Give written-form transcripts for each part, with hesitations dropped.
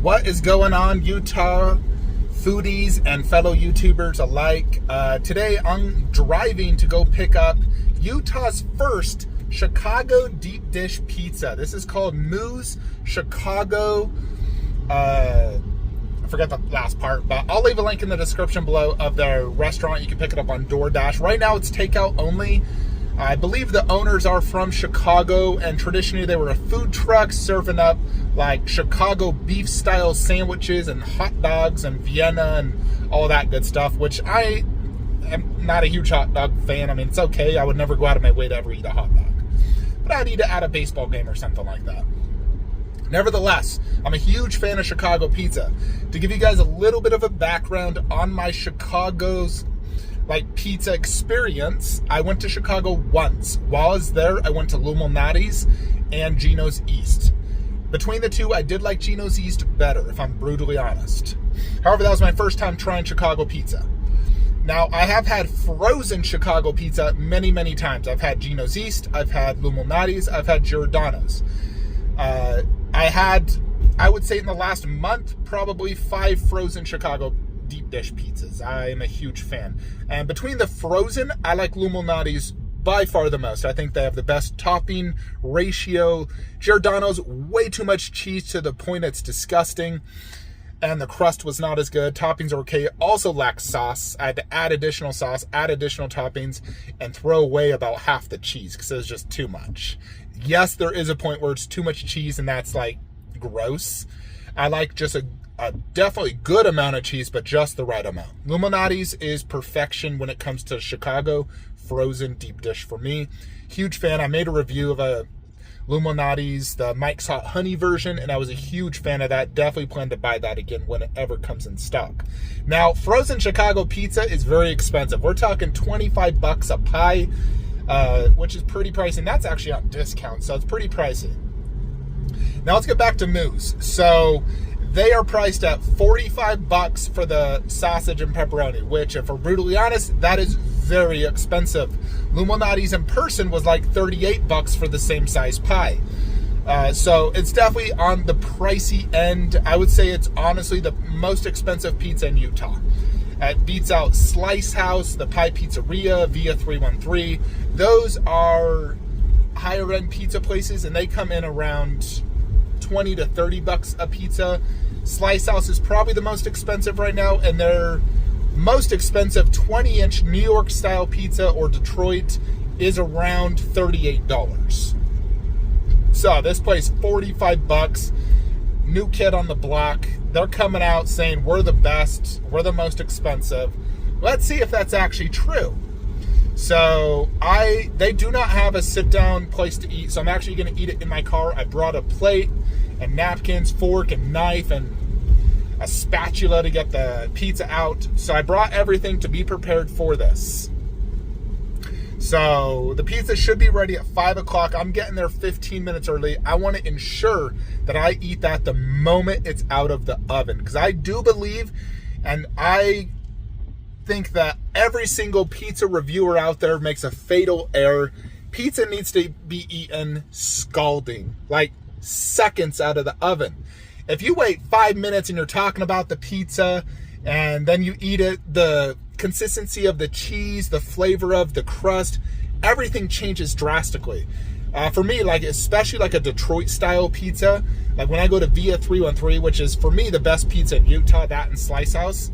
What is going on, Utah foodies and fellow YouTubers alike? Today I'm driving to go pick up Utah's first Chicago deep dish pizza. This is called Moo's Chicago. I forget the last part, but I'll leave a link in the description below of their restaurant. You can pick it up on DoorDash. Right now it's takeout only. I believe the owners are from Chicago, and traditionally they were a food truck serving up like Chicago beef style sandwiches and hot dogs and Vienna and all that good stuff, which I am not a huge hot dog fan. I mean, it's okay. I would never go out of my way to ever eat a hot dog, but I'd eat it at a baseball game or something like that. Nevertheless, I'm a huge fan of Chicago pizza. To give you guys a little bit of a background on my Chicago's pizza experience, I went to Chicago once. While I was there, I went to Lumalnati's and Gino's East. Between the two, I did like Gino's East better, if I'm brutally honest. However, that was my first time trying Chicago pizza. Now, I have had frozen Chicago pizza many, many times. I've had Gino's East, I've had Lumalnati's, I've had Giordano's. I would say in the last month, probably 5 frozen Chicago deep dish pizzas. I am a huge fan. And between the frozen, I like Lumalnati's by far the most. I think they have the best topping ratio. Giordano's, way too much cheese to the point it's disgusting. And the crust was not as good. Toppings are okay. Also lacks sauce. I had to add additional sauce, add additional toppings, and throw away about half the cheese because it was just too much. Yes, there is a point where it's too much cheese and that's gross. I like just a definitely good amount of cheese, but just the right amount. Lumalnati's is perfection when it comes to Chicago frozen deep dish for me. Huge fan. I made a review of a Lumalnati's, the Mike's Hot Honey version, and I was a huge fan of that. Definitely plan to buy that again when it ever comes in stock. Now, frozen Chicago pizza is very expensive. We're talking $25 a pie, which is pretty pricey. And that's actually on discount, so it's pretty pricey. Now let's get back to Moo's. So they are priced at $45 for the sausage and pepperoni, which, if we're brutally honest, that is very expensive. Lumalnati's in person was like $38 for the same size pie. So it's definitely on the pricey end. I would say it's honestly the most expensive pizza in Utah. It beats out Slice House, the Pie Pizzeria, Via 313. Those are higher end pizza places, and they come in around $20 to $30 a pizza. Slice House is probably the most expensive right now, and their most expensive 20-inch New York style pizza or Detroit is around $38. So this place, $45, new kid on the block. They're coming out saying we're the best, we're the most expensive. Let's see if that's actually true. So they do not have a sit-down place to eat, so I'm actually going to eat it in my car. I brought a plate and napkins, fork and knife, and a spatula to get the pizza out. So I brought everything to be prepared for this. So the pizza should be ready at 5 o'clock. I'm getting there 15 minutes early. I want to ensure that I eat that the moment it's out of the oven, because I do believe, and I think that every single pizza reviewer out there makes a fatal error. Pizza needs to be eaten scalding, like seconds out of the oven. If you wait 5 minutes and you're talking about the pizza and then you eat it, the consistency of the cheese, the flavor of the crust, everything changes drastically. For me, especially a Detroit style pizza, like when I go to Via 313, which is for me the best pizza in Utah, that and Slice House,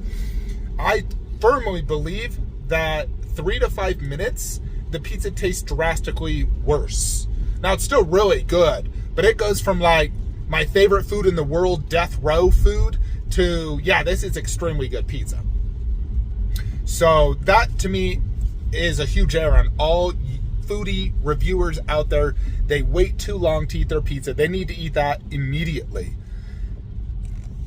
I firmly believe that 3 to 5 minutes, the pizza tastes drastically worse. Now, it's still really good, but it goes from my favorite food in the world, death row food, to, yeah, this is extremely good pizza. So that, to me, is a huge error on all foodie reviewers out there. They wait too long to eat their pizza. They need to eat that immediately.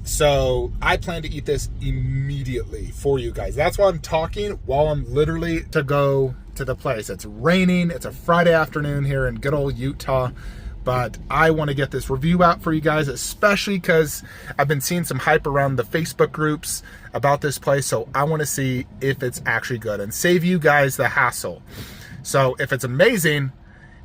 So I plan to eat this immediately for you guys. That's why I'm talking while I'm literally to go to the place. It's raining. It's a Friday afternoon here in good old Utah. But I want to get this review out for you guys, especially because I've been seeing some hype around the Facebook groups about this place. So I want to see if it's actually good and save you guys the hassle. So if it's amazing,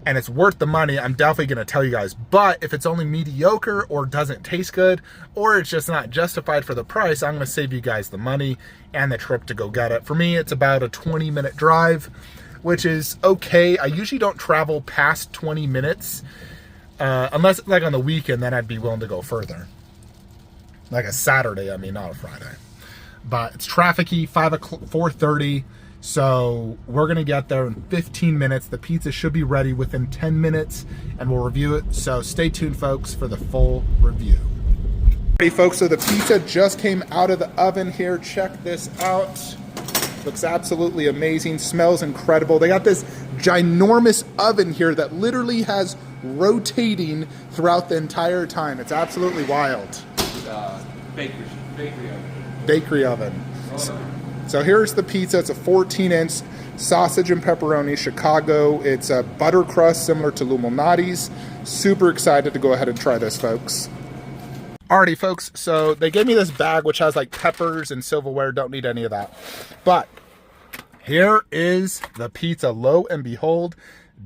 and it's worth the money, I'm definitely going to tell you guys. But if it's only mediocre or doesn't taste good, or it's just not justified for the price, I'm going to save you guys the money and the trip to go get it. For me, it's about a 20-minute drive, which is okay. I usually don't travel past 20 minutes, unless like on the weekend, then I'd be willing to go further. Like a Saturday, I mean, not a Friday. But it's trafficy, 4:30. So we're going to get there in 15 minutes. The pizza should be ready within 10 minutes, and we'll review it. So stay tuned, folks, for the full review. Alrighty, folks, so the pizza just came out of the oven here. Check this out. Looks absolutely amazing. Smells incredible. They got this ginormous oven here that literally has rotating throughout the entire time. It's absolutely wild. Bakery oven. So here's the pizza. It's a 14-inch sausage and pepperoni Chicago. It's a butter crust similar to Lumalnati's. Super excited to go ahead and try this, folks. Alrighty, folks. So they gave me this bag which has like peppers and silverware. Don't need any of that. But here is the pizza. Lo and behold,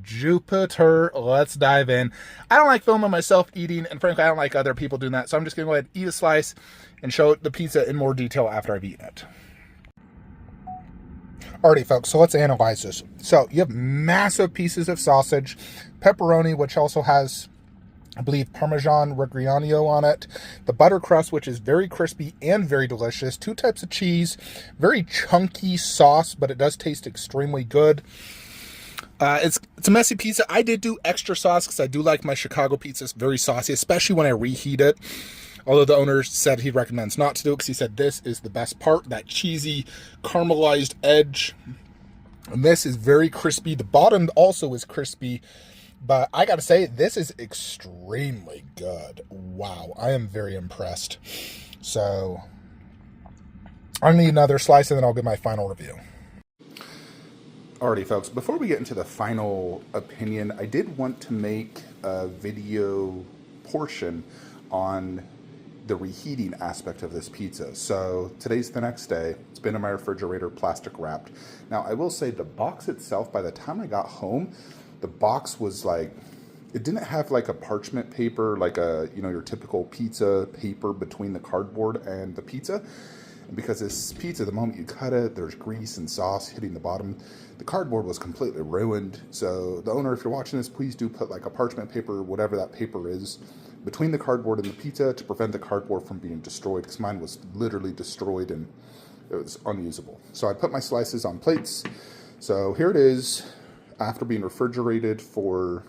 Jupiter. Let's dive in. I don't like filming myself eating, and frankly, I don't like other people doing that. So I'm just going to go ahead and eat a slice and show the pizza in more detail after I've eaten it. Alrighty, folks, so let's analyze this. So you have massive pieces of sausage, pepperoni, which also has, I believe, Parmesan Reggiano on it. The butter crust, which is very crispy and very delicious. 2 types of cheese, very chunky sauce, but it does taste extremely good. It's a messy pizza. I did do extra sauce because I do like my Chicago pizzas very saucy, especially when I reheat it. Although the owner said he recommends not to do it because he said this is the best part, that cheesy caramelized edge. And this is very crispy. The bottom also is crispy, but I gotta say, this is extremely good. Wow, I am very impressed. So I need another slice and then I'll give my final review. Alrighty, folks, before we get into the final opinion, I did want to make a video portion on the reheating aspect of this pizza. So today's the next day. It's been in my refrigerator, plastic wrapped. Now I will say the box itself, by the time I got home, the box was like, it didn't have like a parchment paper, like a, you know, your typical pizza paper between the cardboard and the pizza. And because this pizza, the moment you cut it, there's grease and sauce hitting the bottom. The cardboard was completely ruined. So the owner, if you're watching this, please do put like a parchment paper, whatever that paper is, between the cardboard and the pizza to prevent the cardboard from being destroyed, because mine was literally destroyed and it was unusable. So I put my slices on plates. So here it is after being refrigerated for,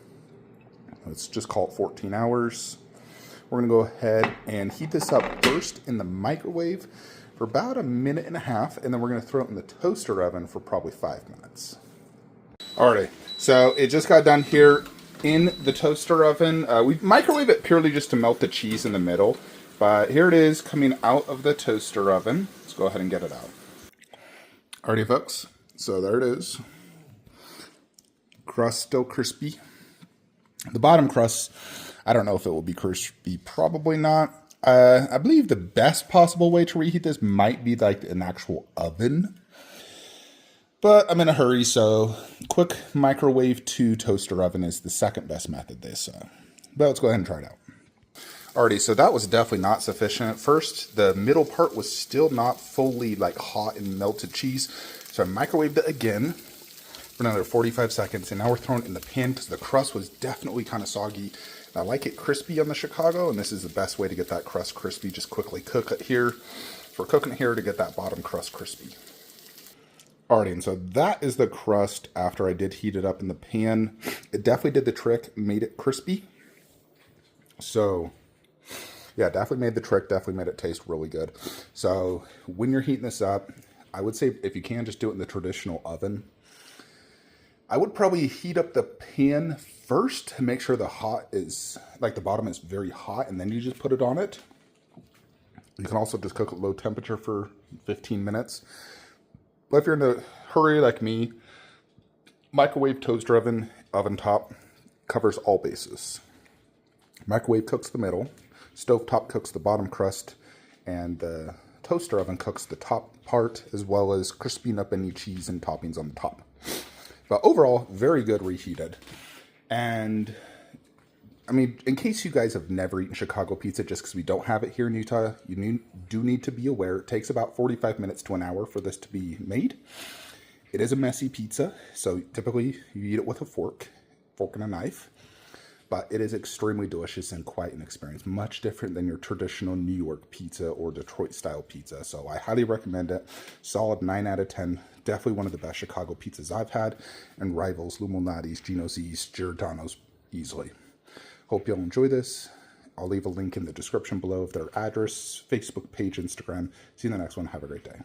let's just call it 14 hours. We're gonna go ahead and heat this up first in the microwave for about 1.5 minutes, and then we're gonna throw it in the toaster oven for probably 5 minutes. Alrighty, so it just got done here in the toaster oven. We microwave it purely just to melt the cheese in the middle, but here it is coming out of the toaster oven. Let's go ahead and get it out. Alrighty, folks, so there it is. Crust still crispy. The bottom crust, I don't know if it will be crispy, probably not. I believe the best possible way to reheat this might be like an actual oven. But I'm in a hurry, so quick microwave to toaster oven is the second best method they say. But let's go ahead and try it out. Alrighty, so that was definitely not sufficient at first. The middle part was still not fully like hot and melted cheese. So I microwaved it again for another 45 seconds. And now we're throwing it in the pan because the crust was definitely kind of soggy. And I like it crispy on the Chicago, and this is the best way to get that crust crispy. Just quickly cook it here. So we're cooking it here to get that bottom crust crispy. Alrighty, and so that is the crust after I did heat it up in the pan. It definitely did the trick, made it crispy. So, yeah, definitely made the trick, definitely made it taste really good. So, when you're heating this up, I would say if you can, just do it in the traditional oven. I would probably heat up the pan first to make sure the hot is, like the bottom is very hot, and then you just put it on it. You can also just cook at low temperature for 15 minutes. But if you're in a hurry like me, microwave toaster oven, oven top, covers all bases. Microwave cooks the middle, stovetop cooks the bottom crust, and the toaster oven cooks the top part, as well as crisping up any cheese and toppings on the top. But overall, very good reheated. And I mean, in case you guys have never eaten Chicago pizza, just because we don't have it here in Utah, do need to be aware it takes about 45 minutes to an hour for this to be made. It is a messy pizza, so typically you eat it with a fork and a knife. But it is extremely delicious and quite an experience. Much different than your traditional New York pizza or Detroit style pizza. So I highly recommend it. Solid 9 out of 10. Definitely one of the best Chicago pizzas I've had, and rivals Lumalnati's, Gino Z's, Giordano's easily. Hope you'll enjoy this. I'll leave a link in the description below of their address, Facebook page, Instagram. See you in the next one. Have a great day.